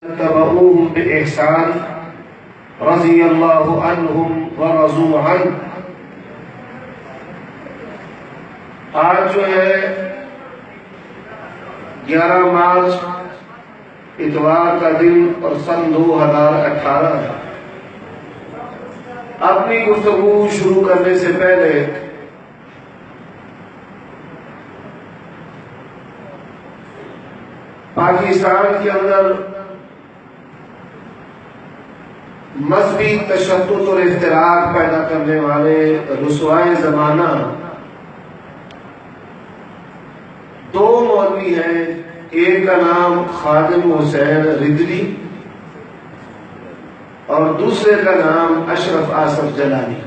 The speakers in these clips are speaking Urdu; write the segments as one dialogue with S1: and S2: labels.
S1: تبعوهم بإحسان رضی اللہ عنہم ورضوا عنہ۔ آج جو ہے 11 مارچ اتوار کا دن اور سن 2018 ہے۔ اپنی گفتگو شروع کرنے سے پہلے پاکستان کے اندر مذہبی تشدد اور اختلاف پیدا کرنے والے رسوائے زمانہ 2 مولوی ہیں، ایک کا نام خادم حسین رضوی اور دوسرے کا نام اشرف آصف جلانی۔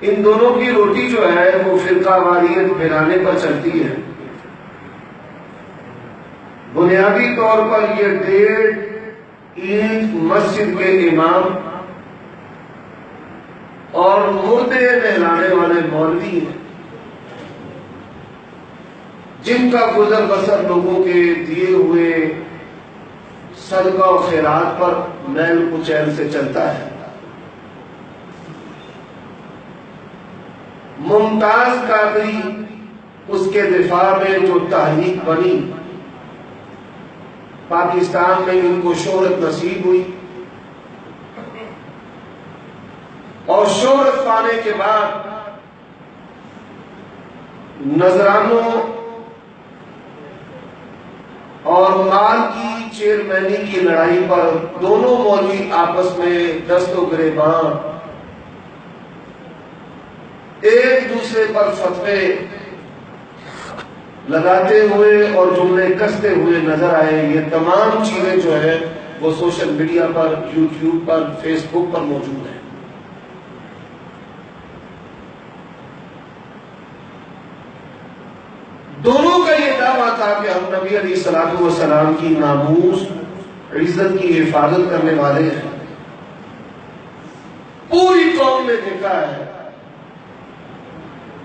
S1: ان دونوں کی روٹی جو ہے وہ فرقہ واریت پھیلانے پر چلتی ہے۔ بنیادی طور پر یہ 1.5 اینٹ مسجد کے امام اور مردے نہلانے والے مولوی ہیں، جن کا گزر بسر لوگوں کے دیے ہوئے صدقہ و خیرات پر میل کچیل سے چلتا ہے۔ ممتاز قادری اس کے دفاع میں جو تحریک بنی، پاکستان میں ان کو شہرت نصیب ہوئی اور شہرت پانے کے بعد نذرانوں اور مال کی چیئرمینی کی لڑائی پر دونوں مولوی آپس میں دست و گریباں ایک دوسرے پر فتوے لگاتے ہوئے اور جملے کستے ہوئے نظر آئے۔ یہ تمام چیزیں جو ہے وہ سوشل میڈیا پر، یوٹیوب پر، فیس بک پر موجود ہیں۔ دونوں کا یہ دعویٰ تھا کہ ہم نبی علیہ الصلوۃ والسلام کی ناموس عزت کی حفاظت کرنے والے ہیں۔ پوری قوم نے دیکھا ہے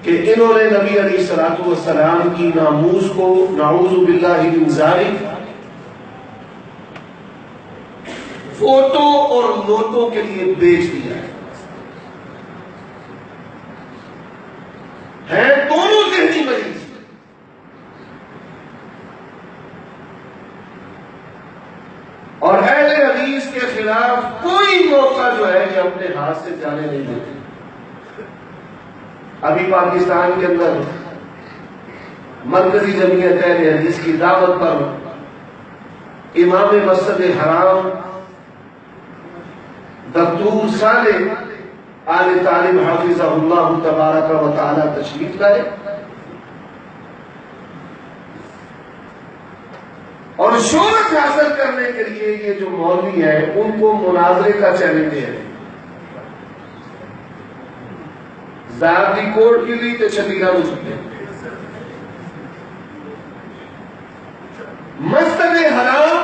S1: کہ انہوں نے نبی علیہ الصلوۃ والسلام کی ناموس کو نعوذ باللہ من ذالک فوٹو اور نوٹوں کے لیے بیچ دیا ہے۔ دونوں ذہنی مریض، اور اہل حدیث کے خلاف کوئی موقع جو ہے کہ اپنے ہاتھ سے جانے نہیں دیتے۔ ابھی پاکستان کے اندر مرکزی جمعیت اہل حدیث کی دعوت پر امام مسجد حرام دکتور صالح آل طالب حافظہ اللہ تبارک و تعالی تشریف لائے اور شہرت حاصل کرنے کے لیے یہ جو مولوی ہیں ان کو مناظرے کا چیلنج دے رہے ہیں۔ ذاتی کوٹ کے لیے تو چلیگا مجھے مسجد حرام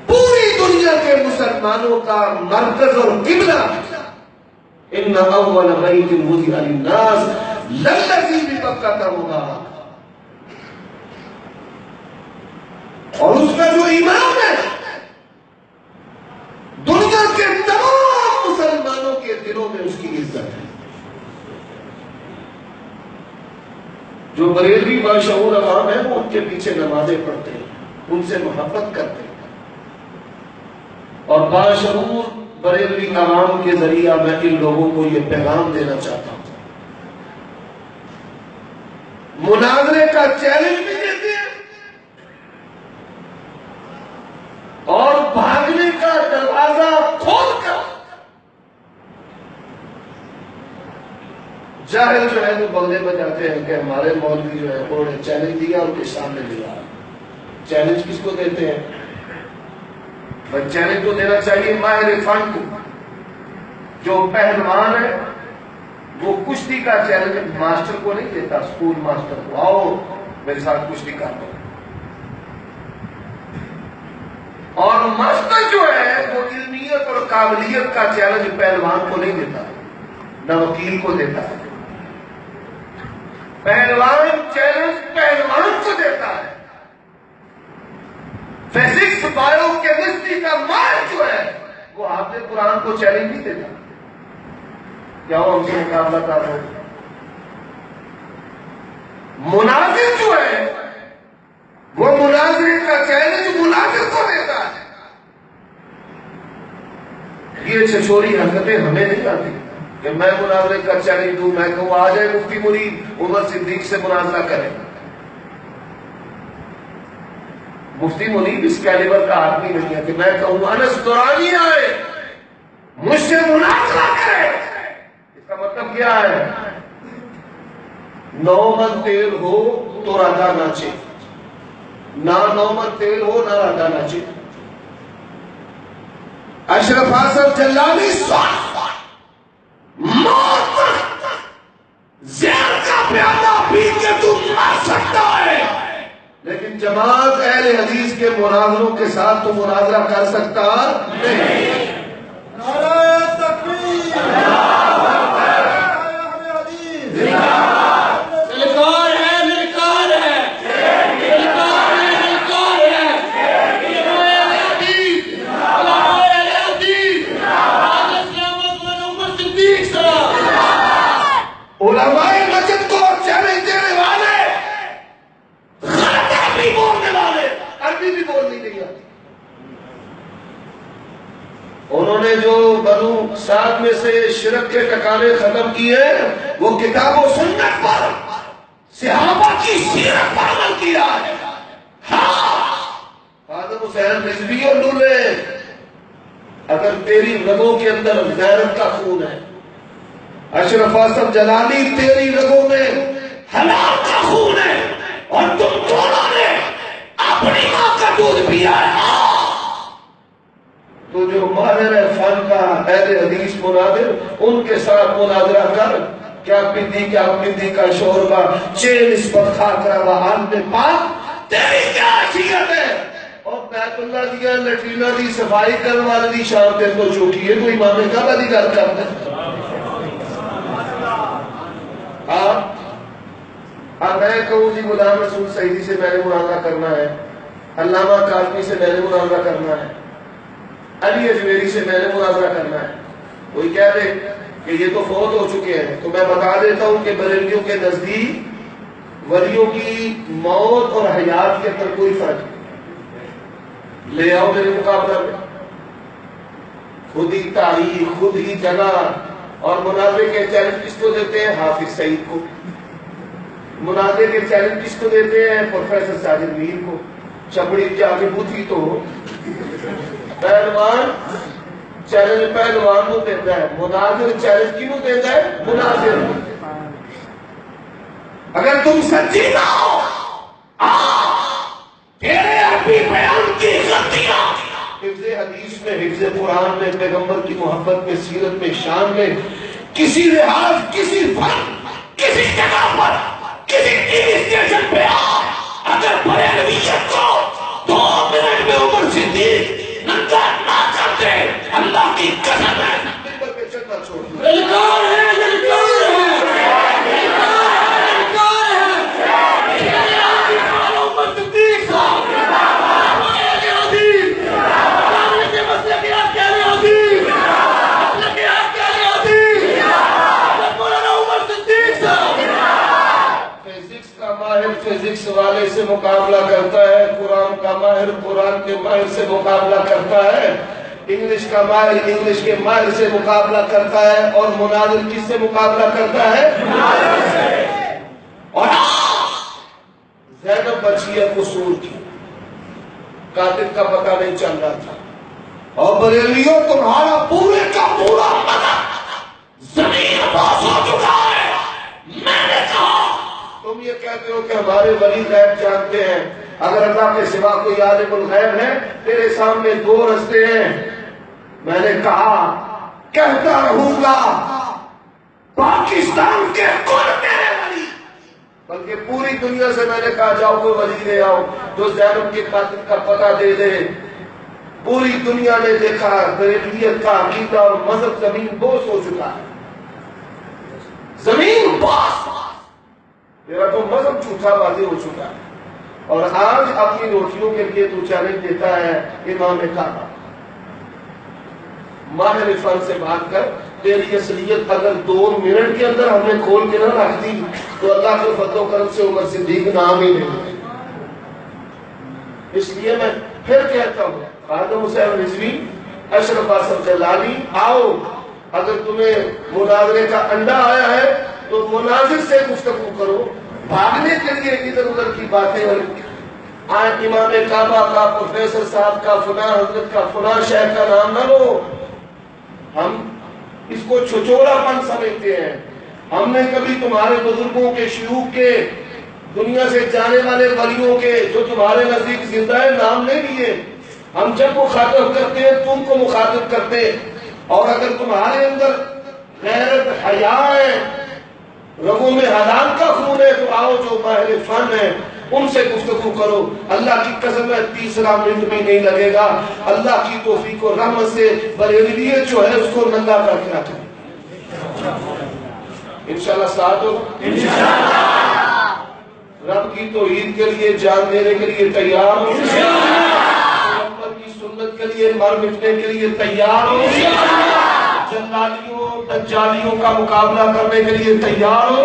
S1: پوری دنیا کے مسلمانوں کا مرکز اور قبلہ، ان اول بیت وضع للناس للذی ببکۃ مبارک، اور اس کا جو امام ہے دنیا کے تمام مسلمانوں کے دلوں میں اس کی عزت ہے۔ جو بریلوی باشعور عوام ہیں وہ ان کے پیچھے نمازیں پڑھتے ہیں، ان سے محبت کرتے ہیں، اور باشعور بریلوی عوام کے ذریعہ میں ان لوگوں کو یہ پیغام دینا چاہتا ہوں۔ مناظرے کا چیلنج بھی دیتے ہیں اور بھاگنے کا دروازہ کھول کر جاہل جو ہے وہ بندے بجاتے ہیں کہ ہمارے مولوی جو ہے انہوں نے چیلنج دیا اور ان کے سامنے دیا۔ چیلنج کس کو دیتے ہیں؟ بس چیلنج تو دینا چاہیے ماہر فن کو۔ جو پہلوان ہے وہ کشتی کا چیلنج ماسٹر کو نہیں دیتا، اسکول ماسٹر کو، آؤ میرے ساتھ کشتی کر دو۔ اور ماسٹر جو ہے وہ علمیت اور قابلیت کا چیلنج پہلوان کو نہیں دیتا، نہ وکیل کو دیتا ہے۔ پہلوان چیلنج پہلوان کو دیتا ہے. فزکس بایو کیمسٹری کا ماہر جو ہے وہ حافظ قرآن کو چیلنج نہیں دیتا. کیا وہ ہم سے مقابلہ کر رہے ہیں؟ مناظر جو ہے وہ مناظر کا چیلنج مناظر کو دیتا ہے. یہ چھچوری حرکتیں ہمیں نہیں آتی کہ میں مناظرے کا چیلنج دوں، میں کہوں آ جائے مفتی منیر عمر صدیق سے مناظرہ کریں. مفتی منیر اس کیلیبر کا آدمی نہیں ہے کہ میں کہوں انس دورانی آئے مجھ سے مناظرہ کرے. اس کا مطلب کیا ہے؟ 9 من تیل ہو تو راجا ناچے، نہ 9 من تیل ہو نہ راجا ناچے. اشرف حاصل جلانی موت زہر کا پیالہ پی کے تو مر سکتا ہے، لیکن جماعت اہل حدیث کے مناظروں کے ساتھ تو مناظرہ کر سکتا نہیں.
S2: نعرہ تکبیر،
S1: علماء مسجد کو چیلنج دینے والے، غلط بھی بولنے والے، عربی بھی بولنی نہیں آتی. انہوں نے جو بنو سعد میں سے شرک کے ٹکانے ختم کیے وہ کتاب و سنت پر، صحابہ کی سیرت پر عمل کیا ہے. فاطر حسین رضوی اور لولے، اگر تیری رگوں کے اندر غیرت کا خون ہے، اشرف آصف جلالی تیری رگوں میں حلال کا خون ہے، اور تم دونوں نے اپنی ماں کا دودھ پیا ہے، تو جو ماہر فن کا اہل حدیث مناظر ان کے ساتھ مناظرہ کر. کیا پندی کا شوربہ 6 نسبت خا کر وہاں میں پاک تیری کیا حیثیت ہے؟ اور بیت اللہ دیا لٹرینا دی صفائی کرنے والے دی شان تیرے کو چوکی ہے، تو امام کعبہ دی گل کرتا ہے. اب میں کہوں جی غلام رسول سعیدی سے میں نے مناظرہ کرنا ہے، علامہ کاظمی سے میں نے مناظرہ کرنا ہے، علی اجمیری سے میں نے مناظرہ کرنا ہے. کوئی کہہ دے کہ یہ تو فوت ہو چکے ہیں، تو میں بتا دیتا ہوں کہ بریلویوں کے نزدیک ولیوں کی موت اور حیات کے اندر کوئی فرق نہیں. لے آؤ میرے مقابلہ میں، خود ہی تاریخ، خود ہی جگہ. اور مناظرے کے چیلنج کس کو دیتے ہیں؟ حافظ سعید کو. مناظرے کے چیلنج کس کو دیتے ہیں؟ پروفیسر ساجد میر کو. چپڑی جا کے بوتھی تو پہلوان چیلنج پہلوان کو دیتا ہے، مناظر چیلنج کیوں دیتا ہے؟ مناظر. اگر تم سچی نہ ہو تیرے عربی بیان کی غلطیاں حفظ حدیث میں، حفظ قرآن میں، پیغمبر کی محبت میں، سیرت میں، شان میں، کسی لحاظ، کسی فن، کسی جگہ پر، کسی ٹی وی اسٹیشن پہ اگر بریلویت کو 2 منٹ میں عمر صدیق ننگا نہ کرتے، اللہ کی قسم ہے
S2: للکار ہے، للکار ہے، عمر صدیق صاحب
S1: فزکس والے سے مقابلہ کرتا ہے، قرآن کا ماہر قرآن کے ماہر سے مقابلہ کرتا ہے، انگلش کا ماہر انگلش کے ماہر سے مقابلہ کرتا ہے، اور مناظر کس سے مقابلہ کرتا ہے؟ اور زینب بچی ہے قصور کی، قاتل کا پتہ نہیں چل رہا تھا. اور بریلیوں تمہارا پورے کا پورا مدد زمین باس ہو چکا ہے. میں نے کہا تم یہ کہتے ہو کہ ہمارے ولی غیب جانتے ہیں، اگر اللہ کے سوا کوئی عالم الغیب ہے تیرے سامنے 2 رستے ہیں. میں نے کہا کہتا رہوں گا پاکستان کے کل میرے ولی، بلکہ پوری دنیا سے میں نے کہا جاؤ کوئی ولی لے آؤ جو زینب کے قاتل کا پتہ دے دے. پوری دنیا نے دیکھا بریلویت کا عقیدہ اور مذہب زمین بوس ہو چکا ہے، زمین بوس. تیرا تو مذہب جھوٹا واضح ہو چکا ہے، اور آج اپنی روٹیوں کے لیے تو چیلنج دیتا ہے امام کعبہ۔ ماہر فن سے بات کر، تیری اصلیت اگر 2 منٹ کے اندر ہم نے کھول کے نہ رکھ دی تو اللہ کے فضل و کرم سے عمر صدیق نام ہی نہیں۔ اس لیے میں پھر کہتا ہوں، خادم حسین رضوی، اشرف آصف جلالی، آؤ، اگر تمہیں مناظرے کا انڈا آیا ہے تو مناظر سے گفتگو کرو، بھاگنے کے لیے ادھر ادھر کی باتیں۔ آج امام کعبہ کا، پروفیسر صاحب کا، فلاں حضرت کا، فلاں شیخ کا نام نہ لو، ہم اس کو چھچوڑا پن سمجھتے ہیں۔ ہم نے کبھی تمہارے بزرگوں کے، شیوخ کے، دنیا سے جانے والے ولیوں کے جو تمہارے نزدیک زندہ ہے نام نہیں لیے۔ ہم جب مخاطب کرتے ہیں تم کو مخاطب کرتے، اور اگر تمہارے اندر غیرت، حیا ہے، رگوں میں حلال کا خون ہے تو آؤ، جو ماہر فن ہے ان سے گفتگو کرو۔ اللہ کی قسم ہے 30 منٹ بھی نہیں لگے گا، اللہ کی توفیق و رحمت سے بریلویت جو ہے اس کو ننگا کر کے رکھیں انشاءاللہ۔ ساتھ ہو رب کی توحید کے لیے جان دینے کے لیے تیار ہو، محمد کی سنت کے لیے مر مٹنے کے لیے تیار ہو، جلالیوں دجالیوں کا مقابلہ کرنے کے لیے تیار ہو،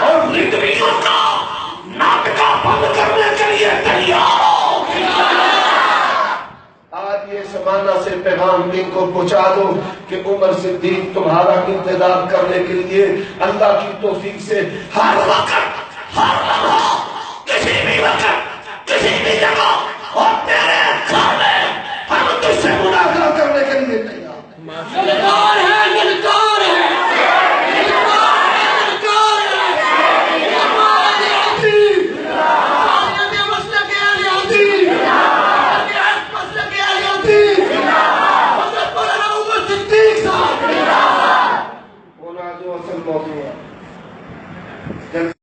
S1: اور رضویوں کا ناطقہ بند کرنے کے لیے تیار ہو۔ آج یہ زمانہ سے پیغام ان کو پہنچا دو کہ عمر صدیق تمہارا انتظار کرنے کے لیے اللہ کی توفیق سے ہر وقت، ہر لمحہ، کسی بھی وقت، کسی بھی جگہ، اور تیرے گھر میں ہم تجھ سے مناظرہ کرنے کے لیے تیار۔
S2: للکار ہے، للکار ہے، للکار ہے، للکار ہے، ہمارے عزیز، ہمارے مسلک اہل حدیث، ہمارے مسلک اہل حدیث، حضرت مولانا عمر صدیق صاحب،
S1: ہونا جو اصل موضوع ہے۔